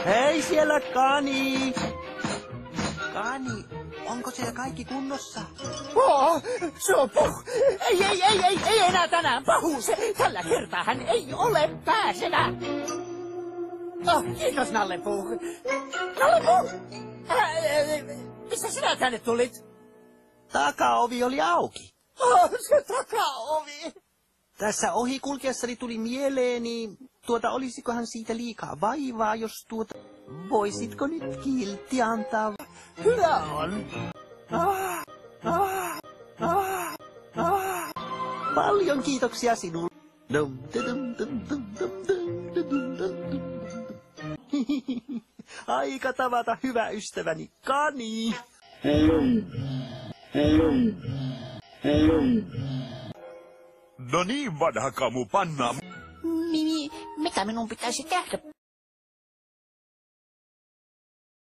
Hei siellä, Kani! Kani, onko siellä kaikki kunnossa? Se on Puh! Ei enää tänään Pahu! Tällä kertaa hän ei ole pääsevä! Kiitos, Nalle Puh! Nalle Puh! Mistä sinä tänne tulit? Takaovi oli auki. Se takaovi! Tässä ohikulkiessani tuli mieleeni, olisikohan siitä liikaa vaivaa, jos voisitko nyt kiltti antaa? Hyvä on. Paljon kiitoksia sinulle. Aika tavata hyvä ystäväni Kani. No niin, vanha kamu, pannaan. Mitä minun pitäisi tehdä?